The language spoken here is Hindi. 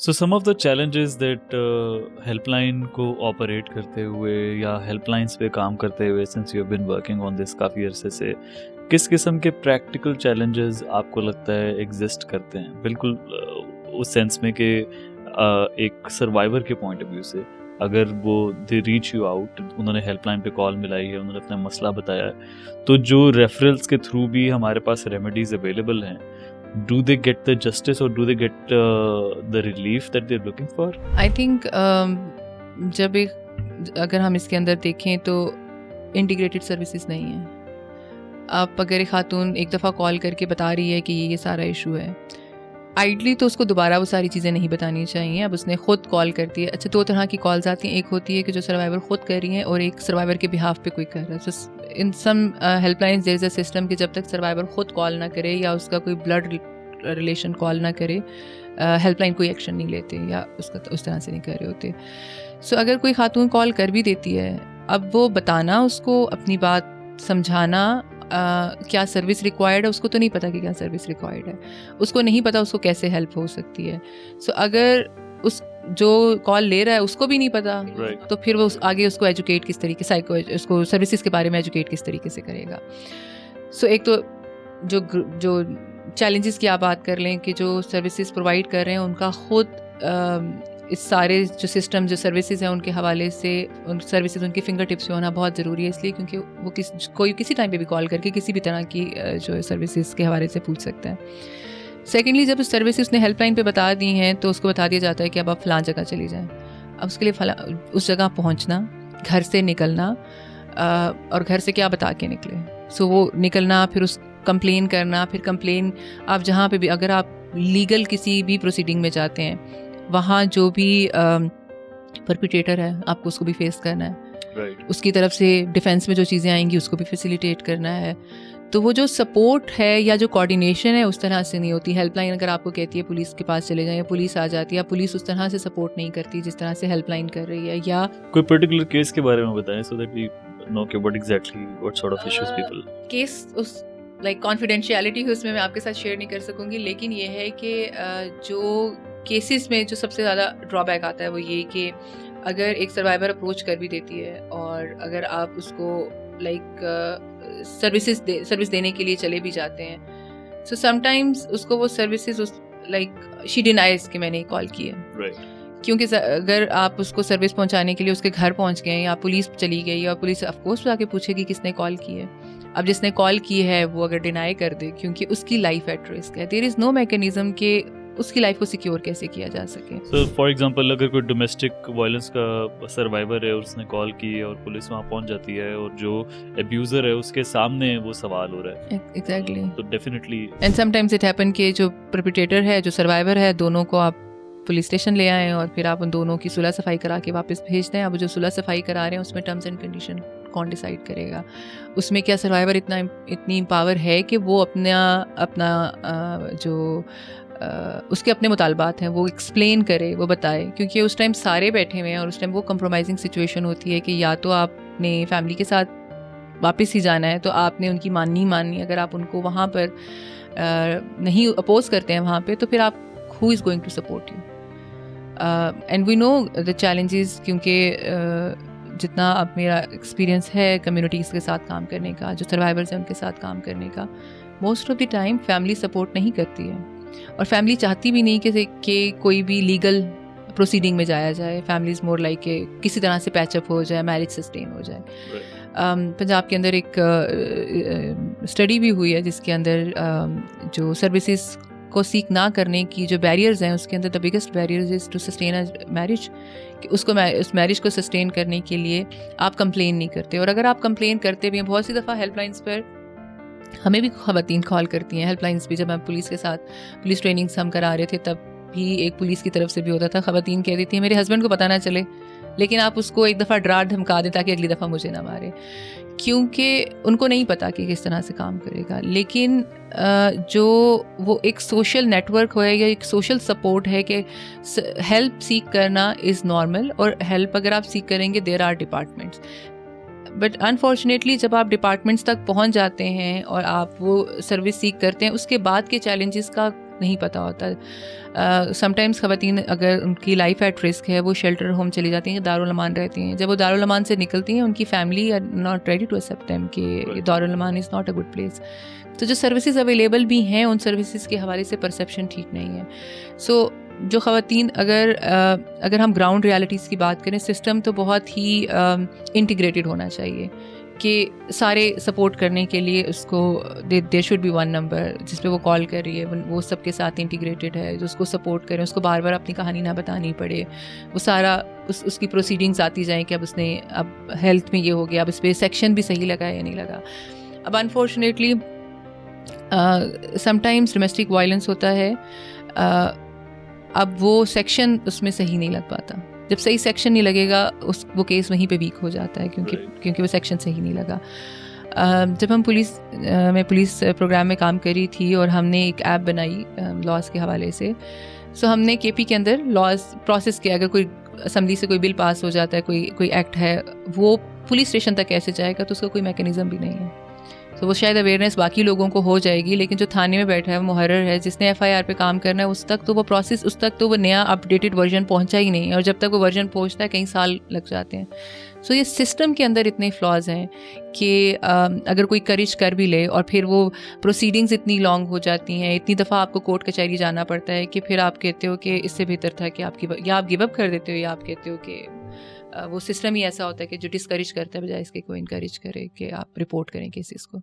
So some of the challenges that helpline को ऑपरेट करते हुए या हेल्पलाइंस पे काम करते हुए, since you have been working on this काफ़ी अरसे से, किस किस्म के प्रैक्टिकल चैलेंजेस आपको लगता है एग्जिस्ट करते हैं? बिल्कुल उस सेंस में कि एक सर्वाइवर के पॉइंट ऑफ व्यू से, अगर वो दे रीच यू आउट, उन्होंने हेल्पलाइन पे कॉल मिलाई है, उन्होंने अपना मसला बताया है, तो जो रेफरल्स के थ्रू भी हमारे पास रेमेडीज अवेलेबल हैं, do they get the justice or do they get the relief that they're looking for? I think अगर हम इसके अंदर देखें तो इंटीग्रेटेड सर्विसेज नहीं है. आप अगर एक खातून एक दफ़ा कॉल करके बता रही है कि ये सारा इशू है, आइडली तो उसको दोबारा वो सारी चीज़ें नहीं बतानी चाहिए. अब उसने ख़ुद कॉल करती है. अच्छा, 2 तरह की कॉल्स आती हैं. एक होती है कि जो सर्वाइवर ख़ुद कर रही हैं और एक सर्वाइवर के बिहाफ पे कोई कर रहा है. So in some helplines there is a system कि जब तक सर्वाइवर ख़ुद कॉल ना करे या उसका कोई ब्लड रिलेशन कॉल ना करे, हेल्पलाइन कोई एक्शन नहीं लेते या उसका उस तरह से नहीं कर रहे होते. सो अगर कोई खातून कॉल कर भी देती है, अब वो बताना, उसको अपनी बात समझाना, क्या सर्विस रिक्वायर्ड है, उसको तो नहीं पता कि क्या सर्विस रिक्वायर्ड है, उसको नहीं पता उसको कैसे हेल्प हो सकती है. सो अगर उस जो कॉल ले रहा है उसको भी नहीं पता, तो फिर वो आगे उसको एजुकेट किस तरीके, उसको सर्विसेज के बारे में एजुकेट किस तरीके से करेगा. सो एक तो जो चैलेंजेस की आप बात कर लें कि जो सर्विसेज प्रोवाइड कर रहे हैं उनका ख़ुद इस सारे जो सिस्टम, जो सर्विसेज हैं, उनके हवाले से उन सर्विसेज उनके फिंगर टिप्स पे होना बहुत ज़रूरी है. इसलिए क्योंकि वो कोई किसी टाइम पे भी कॉल करके किसी भी तरह की जो सर्विसेज के हवाले से पूछ सकता है. सेकेंडली, जब उस सर्विसेज उसने हेल्पलाइन पे बता दी हैं तो उसको बता दिया जाता है कि अब आप फ़लाँ जगह चली जाएँ. अब उसके लिए उस जगह पहुँचना, घर से निकलना, और घर से क्या बता के निकले. सो वो निकलना, फिर उस कंप्लेन करना, फिर कंप्लेन आप जहाँ पे भी, अगर आप लीगल किसी भी प्रोसीडिंग में जाते हैं, वहाँ जो भी परपिट्रेटर है आपको उसको भी फेस करना है. उसकी तरफ से डिफेंस में जो चीज़ें आएंगी उसको भी फैसिलिटेट करना है. तो वो जो सपोर्ट है या जो कोऑर्डिनेशन है उस तरह से नहीं होती. हेल्पलाइन अगर आपको कहती है पुलिस के पास चले जाएं, पुलिस आ जाती है, पुलिस उस तरह से सपोर्ट नहीं करती जिस तरह से हेल्पलाइन कर रही है. या कोई पर्टिकुलर केस के बारे में बताएं सो दैट वी नो कि what exactly what sort of issues people. Case उस कॉन्फिडेंशियलिटी है उसमें मैं आपके साथ शेयर नहीं कर सकूंगी, लेकिन ये है कि जो केसेस में जो सबसे ज़्यादा ड्रॉबैक आता है वो ये कि अगर एक सर्वाइवर अप्रोच कर भी देती है और अगर आप उसको सर्विस देने के लिए चले भी जाते हैं, सो समटाइम्स उसको वो सर्विसेज शी डिनाइज कि मैंने कॉल की है. क्योंकि अगर आप उसको सर्विस पहुंचाने के लिए उसके घर पहुंच गए या पुलिस चली गई, और पुलिस ऑफकोर्स जाके पूछेगी किसने कॉल की है. अब जिसने कॉल की है वो अगर डिनाई कर दे क्योंकि उसकी लाइफ एट रिस्क है, देयर इज़ नो मैकेनिज्म कि उसकी लाइफ को सिक्योर कैसे किया जा सके. सो फॉर एग्जांपल, अगर कोई डोमेस्टिक वायलेंस का सर्वाइवर है और उसने कॉल की है और पुलिस वहाँ पहुँच जाती है और जो अब्यूज़र है उसके सामने वो सवाल हो रहा है. एग्जैक्टली. तो definitely and sometimes it happen कि जो परपिट्रेटर है, जो सर्वाइवर है, दोनों को आप पुलिस स्टेशन ले आएँ और फिर आप उन दोनों की सुलह सफाई करा के वापस भेज दें. अब जो सुलह सफाई करा रहे हैं उसमें टर्म्स एंड कंडीशन कौन डिसाइड करेगा? उसमें क्या सर्वाइवर इतनी पावर है कि वो अपना उसके अपने मुतालबात हैं वो एक्सप्लेन करे, वो बताए? क्योंकि उस टाइम सारे बैठे हुए हैं और उस टाइम वो कंप्रोमाइजिंग सिचुएशन होती है कि या तो आपने फैमिली के साथ वापस ही जाना है तो आपने उनकी माननी. अगर आप उनको वहाँ पर नहीं अपोज करते हैं वहाँ पे, तो फिर आप who is going to support you? And we know the challenges, क्योंकि जितना अब मेरा एक्सपीरियंस है कम्युनिटीज़ के साथ काम करने का, जो सर्वाइवर्स हैं उनके साथ काम करने का, most of the time family support नहीं करती है और फैमिली चाहती भी नहीं कि कोई भी लीगल प्रोसीडिंग में जाया जाए. फैमिली इज़ मोर लाइक कि किसी तरह से पैचअप हो जाए, मैरिज सस्टेन हो जाए. पंजाब के अंदर एक स्टडी भी हुई है जिसके अंदर जो सर्विसेज को सीख ना करने की जो बैरियर्स हैं उसके अंदर the biggest barriers is to sustain a marriage. कि उस मैरिज को सस्टेन करने के लिए आप कंप्लेन नहीं करते, और अगर आप कंप्लेन करते भी हैं, बहुत सी दफ़ा हेल्पलाइंस पर हमें भी ख़वातीन कॉल करती हैं. हेल्पलाइंस भी जब हम पुलिस के साथ पुलिस ट्रेनिंग्स हम करा रहे थे तब भी एक पुलिस की तरफ से भी होता था. ख़वातीन कह देती हैं मेरे हस्बैंड को पता ना चले, लेकिन आप उसको एक दफ़ा डरा धमका दें ताकि अगली दफ़ा मुझे ना मारे, क्योंकि उनको नहीं पता कि किस तरह से काम करेगा. लेकिन जो वो एक सोशल नेटवर्क है या एक सोशल सपोर्ट है कि हेल्प सीख करना इज़ नॉर्मल, और हेल्प अगर आप सीख करेंगे there are departments. But unfortunately जब आप डिपार्टमेंट्स तक पहुंच जाते हैं और आप वो सर्विस सीख करते हैं, उसके बाद के चैलेंजेस का नहीं पता होता। समटाइम्स ख़वातीन अगर उनकी लाइफ एट रिस्क है वो शेल्टर होम चली जाती हैं, दारुल अमान रहती हैं। जब वो दारुल अमान से निकलती हैं उनकी family are not ready to accept them कि Darul Aman is not a good place. तो जो सर्विसेज अवेलेबल भी हैं उन सर्विसेज के हवाले से परसेप्शन ठीक नहीं है। सो जो ख़वातीन अगर हम ग्राउंड रियलिटीज़ की बात करें, सिस्टम तो बहुत ही इंटीग्रेटेड होना चाहिए कि सारे सपोर्ट करने के लिए उसको there should be one number जिस पे वो कॉल कर रही है, वो सबके साथ इंटीग्रेटेड है, जो उसको सपोर्ट करें, उसको बार बार अपनी कहानी ना बतानी पड़े, वो सारा उसकी प्रोसीडिंग्स आती जाएँ कि अब उसने अब हेल्थ में ये हो गया, अब इस पर सेक्शन भी सही लगा या नहीं लगा। अब अनफॉर्चुनेटली समटाइम्स डोमेस्टिक वायलेंस होता है, अब वो सेक्शन उसमें सही नहीं लग पाता। जब सही सेक्शन नहीं लगेगा वो केस वहीं पे वीक हो जाता है क्योंकि वो सेक्शन सही नहीं लगा। जब हम मैं पुलिस प्रोग्राम में काम कर रही थी और हमने एक ऐप बनाई लॉज के हवाले से। सो हमने केपी के अंदर लॉज प्रोसेस किया, अगर कोई असम्बली से कोई बिल पास हो जाता है, कोई एक्ट है, वो पुलिस स्टेशन तक कैसे जाएगा, तो उसका कोई मैकेनिज़्म भी नहीं है। तो वो शायद अवेयरनेस बाकी लोगों को हो जाएगी, लेकिन जो थाने में बैठा है, वो मुहर्रर है, जिसने एफआईआर पे काम करना है, उस तक तो वो नया अपडेटेड वर्जन पहुंचा ही नहीं है, और जब तक वो वर्जन पहुंचता है कई साल लग जाते हैं। सो ये सिस्टम के अंदर इतने फ्लॉज हैं कि अगर कोई करिश कर भी ले और फिर वो प्रोसीडिंग्स इतनी लॉन्ग हो जाती हैं, इतनी दफ़ा आपको कोर्ट कचहरी जाना पड़ता है कि फिर आप कहते हो कि इससे बेहतर था कि आप गिव अप कर देते हो, या आप कहते हो कि वो सिस्टम ही ऐसा होता है कि जो डिस्करेज करता है बजाय इसके को इनकरेज करे कि आप रिपोर्ट करें केसेस को।